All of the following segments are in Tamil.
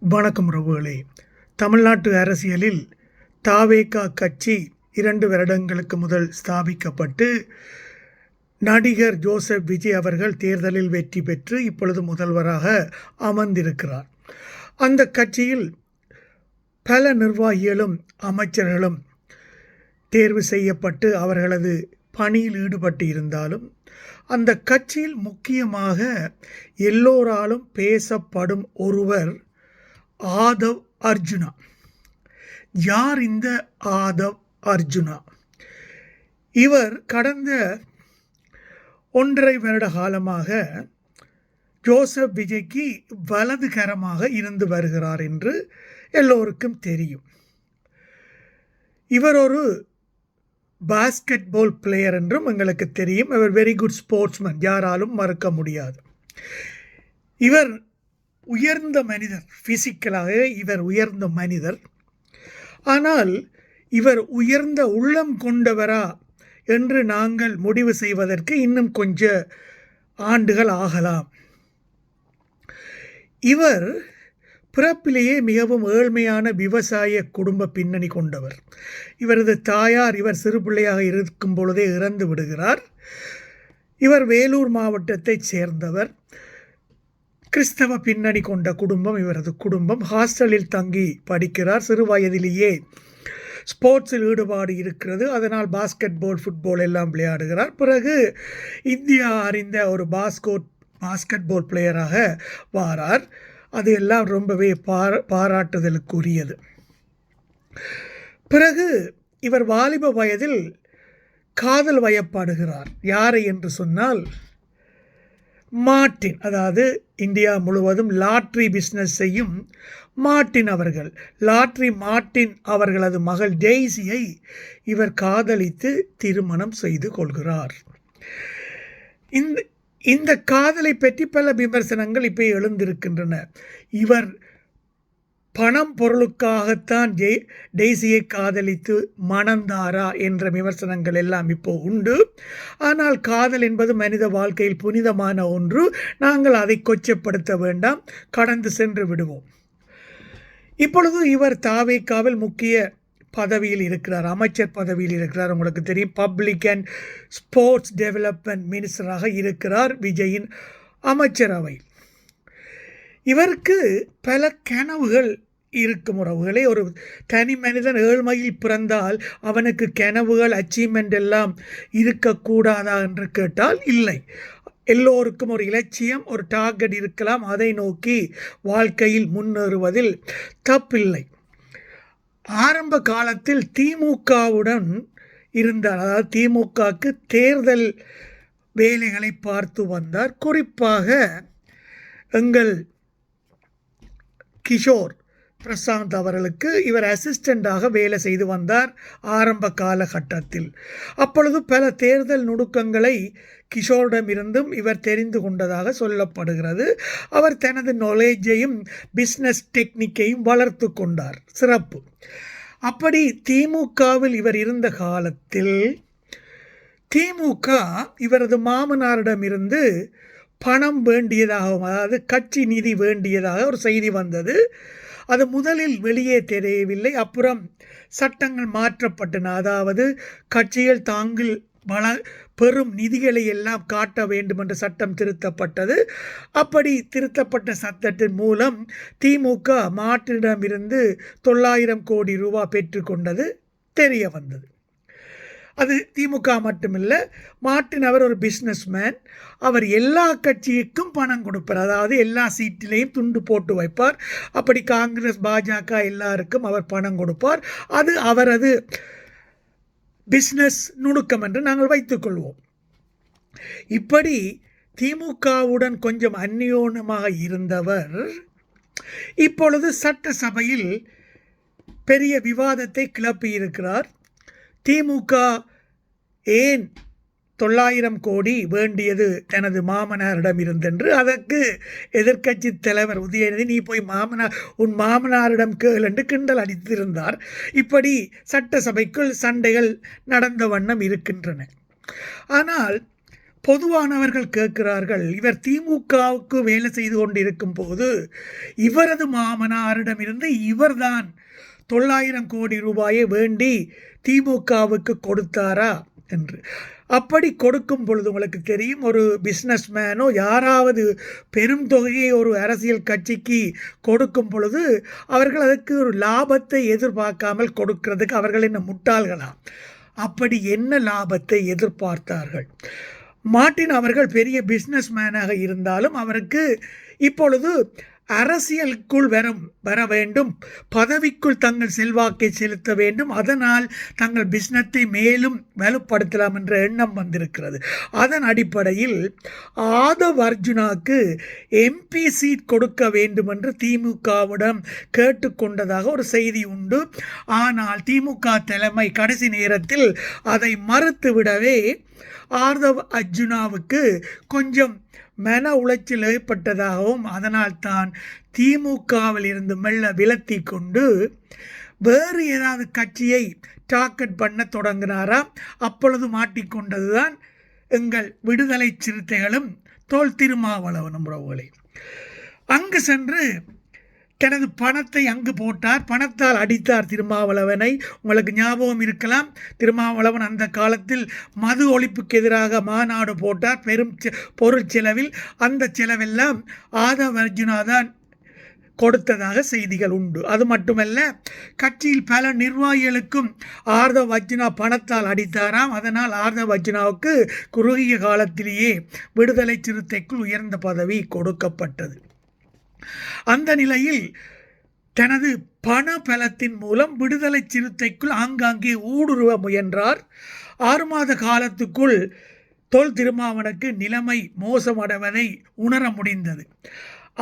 வணக்கம் உறவுகளே. தமிழ்நாட்டு அரசியலில் தாவேகா கட்சி 2 வருடங்களுக்கு முதல் ஸ்தாபிக்கப்பட்டு நடிகர் ஜோசப் விஜய் அவர்கள் தேர்தலில் வெற்றி பெற்று இப்பொழுது முதல்வராக அமர்ந்திருக்கிறார். அந்த கட்சியில் பல நிர்வாகிகளும் அமைச்சர்களும் தேர்வு செய்யப்பட்டு அவர்களது பணியில் ஈடுபட்டு இருந்தாலும் அந்த கட்சியில் முக்கியமாக எல்லோராலும் பேசப்படும் ஒருவர் ஆதவ் அர்ஜுனா. யார் இந்த ஆதவ் அர்ஜுனா? இவர் கடந்த 1.5 வருட காலமாக ஜோசப் விஜய்க்கு வலதுகரமாக இருந்து வருகிறார் என்று எல்லோருக்கும் தெரியும். இவர் ஒரு பாஸ்கெட்பால் பிளேயர் என்றும் எங்களுக்கு தெரியும். இவர் வெரி குட் ஸ்போர்ட்ஸ்மேன், யாராலும் மறுக்க முடியாது. இவர் உயர்ந்த மனிதர், ஃபிசிக்கலாக இவர் உயர்ந்த மனிதர். ஆனால் இவர் உயர்ந்த உள்ளம் கொண்டவரா என்று நாங்கள் முடிவு செய்வதற்கு இன்னும் கொஞ்ச ஆண்டுகள் ஆகலாம். இவர் பிறப்பிலேயே மிகவும் ஏழ்மையான விவசாய குடும்ப பின்னணி கொண்டவர். இவரது தாயார் இவர் சிறு பிள்ளையாக இருக்கும் பொழுதே இறந்து விடுகிறார். இவர் வேலூர் மாவட்டத்தைச் சேர்ந்தவர். கிறிஸ்தவ பின்னணி கொண்ட குடும்பம் இவரது குடும்பம். ஹாஸ்டலில் தங்கி படிக்கிறார். சிறு வயதிலேயே ஸ்போர்ட்ஸில் ஈடுபாடு இருக்கிறது. அதனால் பாஸ்கெட்பால், ஃபுட்பால் எல்லாம் விளையாடுகிறார். பிறகு இந்தியா அறிந்த ஒரு பாஸ்கெட்பால் பிளேயராக வாரார். அது எல்லாம் ரொம்பவே பாராட்டுதலுக்குரியது. பிறகு இவர் வாலிப வயதில் காதல் வயப்படுகிறார். யாரை என்று சொன்னால் மார்ட்டின், அதாவது இந்தியா முழுவதும் லாட்ரி பிஸ்னஸ் செய்யும் மார்ட்டின் அவர்கள். மார்ட்டின் அவர்களது மகள் டெய்ஸியை இவர் காதலித்து திருமணம் செய்து கொள்கிறார். இந்த காதலை பற்றி பல விமர்சனங்கள் இப்போ எழுந்திருக்கின்றன. இவர் பணம் பொருளுக்காகத்தான் டெய்ஸியை காதலித்து மணந்தாரா என்ற விமர்சனங்கள் எல்லாம் இப்போ உண்டு. ஆனால் காதல் என்பது மனித வாழ்க்கையில் புனிதமான ஒன்று. நாங்கள் அதை கொச்சப்படுத்த வேண்டாம், கடந்து சென்று விடுவோம். இப்பொழுது இவர் தாவேகாவில் முக்கிய பதவியில் இருக்கிறார், அமைச்சர் பதவியில் இருக்கிறார். உங்களுக்கு தெரியும், பப்ளிக் அண்ட் ஸ்போர்ட்ஸ் டெவலப்மெண்ட் மினிஸ்டராக இருக்கிறார் விஜயின் அமைச்சரவை. இவருக்கு பல கனவுகள் இருக்கும் உறவுகளே. ஒரு தனி மனிதன் ஏழ்மையில் பிறந்தால் அவனுக்கு கனவுகள், அச்சீவ்மெண்ட் எல்லாம் இருக்கக்கூடாதா என்று கேட்டால் இல்லை. எல்லோருக்கும் ஒரு இலட்சியம், ஒரு டார்கெட் இருக்கலாம். அதை நோக்கி வாழ்க்கையில் முன்னேறுவதில் தப்பில்லை. ஆரம்ப காலத்தில் திமுகவுடன் இருந்தார். அதாவது திமுகவுக்கு தேர்தல் வேலைகளை பார்த்து வந்தார். குறிப்பாக எங்கள் கிஷோர் பிரசாந்த் அவர்களுக்கு இவர் அசிஸ்டண்டாக வேலை செய்து வந்தார் ஆரம்ப காலகட்டத்தில். அப்பொழுது பல தேர்தல் நுணுக்கங்களை கிஷோரிடமிருந்தும் இவர் தெரிந்து கொண்டதாக சொல்லப்படுகிறது. அவர் தனது நாலேஜையும் பிஸ்னஸ் டெக்னிக்கையும் வளர்த்து கொண்டார். சிறப்பு. அப்படி திமுகவில் இவர் இருந்த காலத்தில் திமுக இவரது மாமனாரிடமிருந்து பணம் வேண்டியதாகவும், அதாவது கட்சி நிதி வேண்டியதாக ஒரு செய்தி வந்தது. அது முதலில் வெளியே தெரியவில்லை. அப்புறம் சட்டங்கள் மாற்றப்பட்டன. அதாவது கட்சிகள் தாங்கள் பெரும் நிதிகளை எல்லாம் காட்ட வேண்டும் என்ற சட்டம் திருத்தப்பட்டது. அப்படி திருத்தப்பட்ட சட்டத்தின் மூலம் திமுக மார்ட்டினிடமிருந்து 900 கோடி ரூபாய் பெற்றுக்கொண்டது தெரிய வந்தது. அது திமுக மட்டுமில்லை, மார்ட்டின் அவர் ஒரு பிஸ்னஸ்மேன். அவர் எல்லா கட்சிக்கும் பணம் கொடுப்பார். அதாவது எல்லா சீட்டிலையும் துண்டு போட்டு வைப்பார். அப்படி காங்கிரஸ், பாஜக எல்லாருக்கும் அவர் பணம் கொடுப்பார். அது அவரது பிஸ்னஸ் நுணுக்கம் என்று நாங்கள் வைத்துக்கொள்வோம். இப்படி திமுகவுடன் கொஞ்சம் அந்யோன்யமாக இருந்தவர் இப்பொழுது சட்டசபையில் பெரிய விவாதத்தை கிளப்பியிருக்கிறார். திமுக ஏன் 900 கோடி வேண்டியது தனது மாமனாரிடம் இருந்தென்று அதற்கு எதிர்க்கட்சி தலைவர் உதயநிதி, நீ போய் உன் மாமனாரிடம் கேள் என்று கிண்டல் அடித்திருந்தார். இப்படி சட்டசபைக்குள் சண்டைகள் நடந்த வண்ணம் இருக்கின்றன. ஆனால் பொதுவானவர்கள் கேட்கிறார்கள், இவர் திமுகவுக்கு வேலை செய்து கொண்டிருக்கும் போது இவரது மாமனாரிடமிருந்து இவர்தான் 900 கோடி ரூபாயை வேண்டி திமுகவுக்கு கொடுத்தாரா என்று. அப்படி கொடுக்கும் பொழுது உங்களுக்கு தெரியும், ஒரு பிஸ்னஸ் மேனோ யாராவது பெரும் தொகையை ஒரு அரசியல் கட்சிக்கு கொடுக்கும் பொழுது அவர்கள் அதற்கு ஒரு லாபத்தை எதிர்பார்க்காமல் கொடுக்கிறதுக்கு அவர்கள் என்ன முட்டாள்களா? அப்படி என்ன லாபத்தை எதிர்பார்த்தார்கள்? மார்ட்டின் அவர்கள் பெரிய பிஸ்னஸ் மேனாக இருந்தாலும் அவருக்கு இப்பொழுது அரசியலுக்குள் வர வேண்டும், பதவிக்குள் தங்கள் செல்வாக்கை செலுத்த வேண்டும், அதனால் தங்கள் பிஸ்னஸை மேலும் வலுப்படுத்தலாம் என்ற எண்ணம் வந்திருக்கிறது. அதன் அடிப்படையில் ஆதவ் அர்ஜுனாவுக்கு MP சீட் கொடுக்க வேண்டும் என்று திமுகவிடம் கேட்டுக்கொண்டதாக ஒரு செய்தி உண்டு. ஆனால் திமுக தலைமை கடைசி நேரத்தில் அதை மறுத்துவிடவே ஆதவ் அர்ஜுனாவுக்கு கொஞ்சம் மன உளைச்சல் ஏற்பட்டதாகவும் அதனால் தான் திமுகவில் இருந்து மெல்ல விலத்தி கொண்டு வேறு ஏதாவது கட்சியை டார்கெட் பண்ண தொடங்கினாராம். அப்பொழுது மாட்டிக்கொண்டதுதான் எங்கள் விடுதலை சிறுத்தைகளும் தொல் திருமாவளவனும் உறவுகளை. அங்கு சென்று தனது பணத்தை அங்கு போட்டார், பணத்தால் அடித்தார் திருமாவளவனை. உங்களுக்கு ஞாபகம் இருக்கலாம், திருமாவளவன் அந்த காலத்தில் மது ஒழிப்புக்கு எதிராக மாநாடு போட்டார் பெரும் பொருள் செலவில். அந்த செலவெல்லாம் ஆதவ் அர்ஜுனா தான் கொடுத்ததாக செய்திகள் உண்டு. அது மட்டுமல்ல, கட்சியில் பல நிர்வாகிகளுக்கும் ஆதவ் அர்ஜுனா பணத்தால் அடித்தாராம். அதனால் ஆதவ் அர்ஜுனாவுக்கு குறுகிய காலத்திலேயே விடுதலை சிறுத்தைக்குள் உயர்ந்த பதவி கொடுக்கப்பட்டது. அந்த நிலையில் தனது பண பலத்தின் மூலம் விடுதலை சிறுத்தைக்குள் ஆங்காங்கே ஊடுருவ முயன்றார். 6 மாத காலத்துக்குள் தொல் திருமாவனுக்கு நிலைமை மோசமடைவதை உணர முடிந்தது.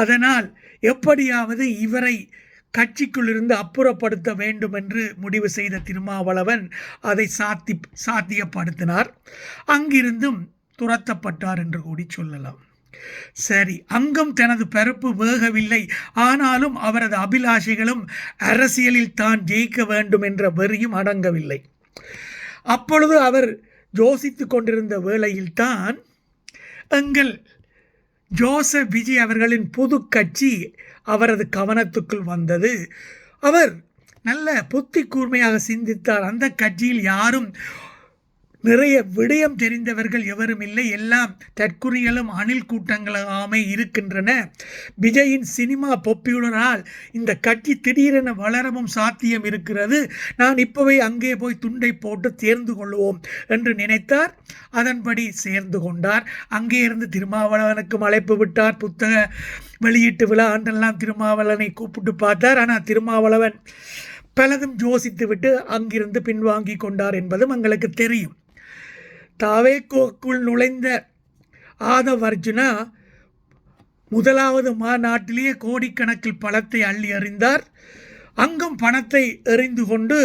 அதனால் எப்படியாவது இவரை கட்சிக்குள் இருந்து அப்புறப்படுத்த வேண்டும் என்று முடிவு செய்த திருமாவளவன் அதை சாத்தியப்படுத்தினார். அங்கிருந்தும் துரத்தப்பட்டார் என்று கூடி சொல்லலாம். சரி, அங்கும் தனது பருப்பு வேகவில்லை. ஆனாலும் அவரது அபிலாஷைகளும் அரசியலில் தான் ஜெயிக்க வேண்டும் என்ற வெறியும் அடங்கவில்லை. அப்பொழுது அவர் யோசித்து கொண்டிருந்த வேளையில்தான் எங்கள் ஜோசப் விஜய் அவர்களின் புது கட்சி அவரது கவனத்துக்குள் வந்தது. அவர் நல்ல புத்தி கூர்மையாக சிந்தித்தார். அந்த கட்சியில் யாரும் நிறைய விடயம் தெரிந்தவர்கள் எவரும் இல்லை, எல்லாம் தற்குறிகளும் அணில் கூட்டங்களாமே இருக்கின்றன. விஜயின் சினிமா பாப்புலரால் இந்த கட்சி திடீரென வளரவும் சாத்தியம் இருக்கிறது. நான் இப்போவே அங்கே போய் துண்டை போட்டு சேர்ந்து கொள்வோம் என்று நினைத்தார். அதன்படி சேர்ந்து கொண்டார். அங்கே இருந்து திருமாவளவனுக்கு அழைப்பு விட்டார். புத்தக வெளியீட்டு விழா அன்றெல்லாம் திருமாவளவனை கூப்பிட்டு பார்த்தார். ஆனால் திருமாவளவன் பலதும் யோசித்து விட்டு அங்கிருந்து பின்வாங்கி கொண்டார் என்பதும் எங்களுக்கு தெரியும். தாவேக்குள் நுழைந்த ஆதவ் அர்ஜுனா முதலாவது மாநாட்டிலேயே கோடிக்கணக்கில் பணத்தை அள்ளி எறிந்தார். அங்கும் பணத்தை எறிந்து கொண்டு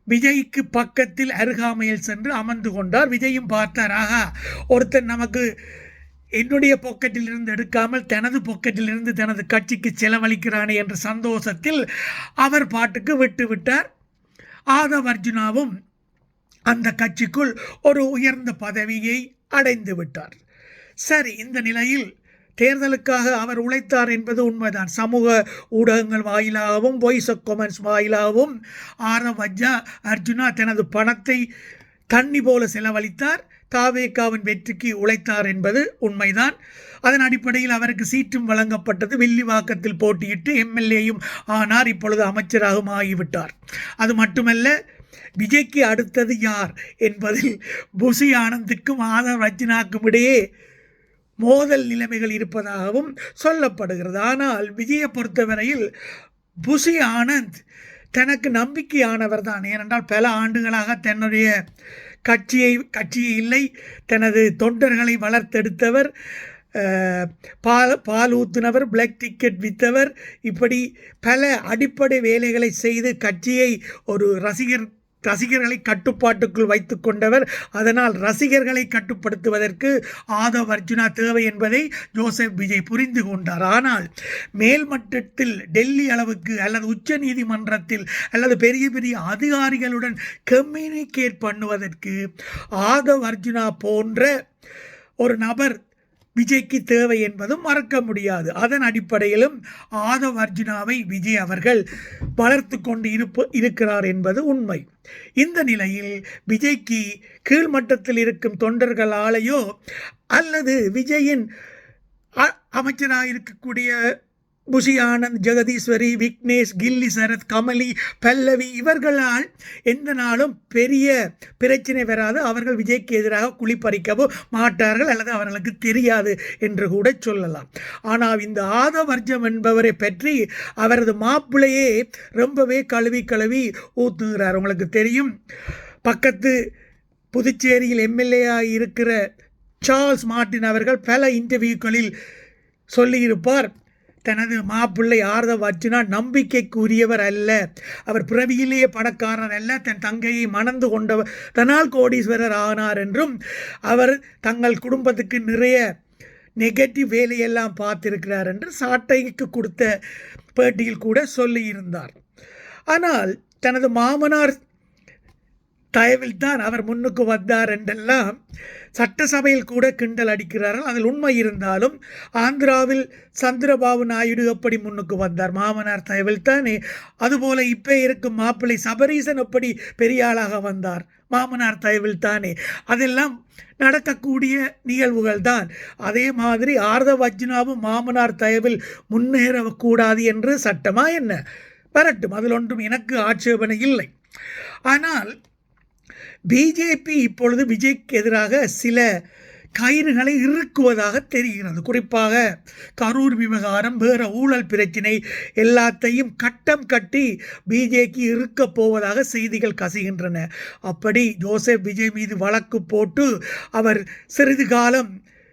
விஜய்க்கு பக்கத்தில் அருகாமையில் சென்று அமர்ந்து கொண்டார். விஜயும் பார்த்தார், ஆகா, ஒருத்தர் நமக்கு என்னுடைய பாக்கெட்டில் இருந்து எடுக்காமல் தனது பாக்கெட்டில் இருந்து தனது கட்சிக்கு செலவழிக்கிறானே என்ற சந்தோஷத்தில் அவர் பாட்டுக்கு விட்டு விட்டார். ஆதவ் அர்ஜுனாவும் அந்த கட்சிக்குள் ஒரு உயர்ந்த பதவியை அடைந்து விட்டார். சரி, இந்த நிலையில் தேர்தலுக்காக அவர் உழைத்தார் என்பது உண்மைதான். சமூக ஊடகங்கள் வாயிலாகவும் வாய்ஸ் ஆஃப் காமன்ஸ் வாயிலாகவும் ஆதவ் அர்ஜுனா தனது பணத்தை தண்ணி போல செலவழித்தார். தாவேகாவின் வெற்றிக்கு உழைத்தார் என்பது உண்மைதான். அதன் அடிப்படையில் அவருக்கு சீட்டும் வழங்கப்பட்டது. வில்லிவாக்கத்தில் போட்டியிட்டு MLAயும் ஆனார். இப்பொழுது அமைச்சராகவும் ஆகிவிட்டார். அது மட்டுமல்ல, விஜய்க்கு அடுத்தது யார் என்பதில் புசி ஆனந்துக்கும் ஆதவ் அர்ஜுனாவுக்கும் இடையே மோதல் நிலைமைகள் இருப்பதாகவும் சொல்லப்படுகிறது. ஆனால் விஜயை பொறுத்தவரையில் புசி ஆனந்த் தனக்கு நம்பிக்கையானவர் தான். ஏனென்றால் பல ஆண்டுகளாக தன்னுடைய கட்சியை இல்லை, தனது தொண்டர்களை வளர்த்தெடுத்தவர், பால் ஊத்துனவர், பிளாக் டிக்கெட் விற்றவர், இப்படி பல அடிப்படை வேலைகளை செய்து கட்சியை ஒரு ரசிகர்களை கட்டுப்பாட்டுக்குள் வைத்து கொண்டவர். அதனால் ரசிகர்களை கட்டுப்படுத்துவதற்கு ஆதவ் அர்ஜுனா தேவை என்பதை ஜோசப் விஜய் புரிந்து கொண்டார். ஆனால் மேல்மட்டத்தில் டெல்லி அளவுக்கு அல்லது உச்ச நீதிமன்றத்தில் அல்லது பெரிய பெரிய அதிகாரிகளுடன் கம்யூனிகேட் பண்ணுவதற்கு ஆதவ் அர்ஜுனா போன்ற ஒரு நபர் விஜய்க்கு தேவை என்பதும் மறக்க முடியாது. அதன் அடிப்படையிலும் ஆதவ் அர்ஜுனாவை விஜய் அவர்கள் வளர்த்து கொண்டு இருக்கிறார் என்பது உண்மை. இந்த நிலையில் விஜய்க்கு கீழ்மட்டத்தில் இருக்கும் தொண்டர்களாலேயோ அல்லது விஜயின் அமைச்சராக இருக்கக்கூடிய புஷி ஆனந்த், ஜெகதீஸ்வரி, விக்னேஷ், கில்லி சரத், கமலி, பல்லவி இவர்களால் எந்த நாளும் பெரிய பிரச்சனை வராது. அவர்கள் விஜய்க்கு எதிராக குளிப்பறிக்கவோ மாட்டார்கள் அல்லது அவர்களுக்கு தெரியாது என்று கூட சொல்லலாம். ஆனால் இந்த ஆதவ் அர்ஜுன் என்பவரை பற்றி அவரது மாப்பிள்ளையே ரொம்பவே கழுவி ஊத்துகிறார். உங்களுக்கு தெரியும், பக்கத்து புதுச்சேரியில் எம்எல்ஏயாக இருக்கிற சார்ல்ஸ் மார்ட்டின் அவர்கள் பல இன்டர்வியூக்களில் சொல்லியிருப்பார், தனது மாப்பிள்ளை ஆதவ் அர்ஜுனா நம்பிக்கைக்குரியவர் அல்ல, அவர் பிறவியிலேயே பணக்காரர் அல்ல, தன் தங்கையை மணந்து கொண்டவர் தனால் கோடீஸ்வரர் ஆனார் என்றும், அவர் தங்கள் குடும்பத்துக்கு நிறைய நெகட்டிவ் வேலையெல்லாம் பார்த்திருக்கிறார் என்று சாட்டைக்கு கொடுத்த பேட்டியில் கூட சொல்லியிருந்தார். ஆனால் தனது மாமனார் தயவில் தான் அவர் முன்னுக்கு வந்தார் என்றெல்லாம் சட்டசபையில் கூட கிண்டல் அடிக்கிறார்கள். அதில் உண்மை இருந்தாலும் ஆந்திராவில் சந்திரபாபு நாயுடு எப்படி முன்னுக்கு வந்தார்? மாமனார் தயவில் தானே. அதுபோல இப்போ இருக்கும் மாப்பிள்ளை சபரீசன் எப்படி பெரிய ஆளாக வந்தார்? மாமனார் தயவில் தானே. அதெல்லாம் நடக்கக்கூடிய நிகழ்வுகள் தான். அதே மாதிரி ஆதவ் அர்ஜுனாவும் மாமனார் தயவில் முன்னேறக்கூடாது என்று சட்டமா என்ன? வரட்டும், அதில் ஒன்றும் எனக்கு ஆட்சேபனை இல்லை. ஆனால் பிஜேபி இப்பொழுது விஜய்க்கு எதிராக சில கயிறுகளை இறுக்குவதாக தெரிகிறது. குறிப்பாக கரூர் விவகாரம், வேறு ஊழல் பிரச்சினை எல்லாத்தையும் கட்டம் கட்டி பிஜேபி இருக்கப் போவதாக செய்திகள் கசிகின்றன. அப்படி ஜோசப் விஜய் மீது வழக்கு போட்டு அவர் சிறிது காலம்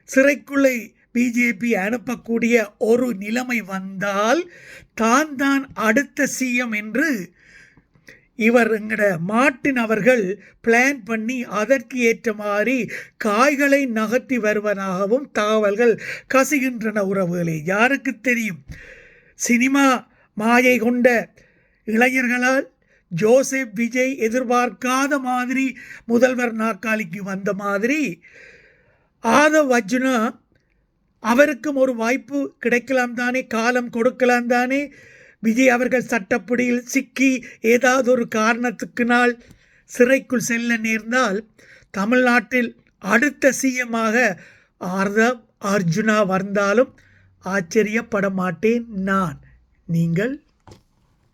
சிறைக்குள்ளே பிஜேபி அனுப்பக்கூடிய ஒரு நிலைமை வந்தால் தான் அடுத்த சிஎம் என்று இவர் எங்கட மார்ட்டின் அவர்கள் பிளான் பண்ணி அதற்கு ஏற்ற மாதிரி காய்களை நகர்த்தி வருவதாகவும் தகவல்கள் கசிகின்றன. உறவுகளே, யாருக்கு தெரியும், சினிமா மாயை கொண்ட இளைஞர்களால் ஜோசப் விஜய் எதிர்பார்க்காத மாதிரி முதல்வர் நாற்காலிக்கு வந்த மாதிரி ஆதவ் அர்ஜுனா அவருக்கும் ஒரு வாய்ப்பு கிடைக்கலாம் தானே, காலம் கொடுக்கலாம் தானே. விஜய் அவர்கள் சட்டப்படியில் சிக்கி ஏதாவது ஒரு காரணத்துக்கு நாள் சிறைக்குள் செல்ல நேர்ந்தால் தமிழ்நாட்டில் அடுத்த சிஎம்மாக ஆதவ் அர்ஜுனா வந்தாலும் ஆச்சரியப்பட மாட்டேன் நான். நீங்கள்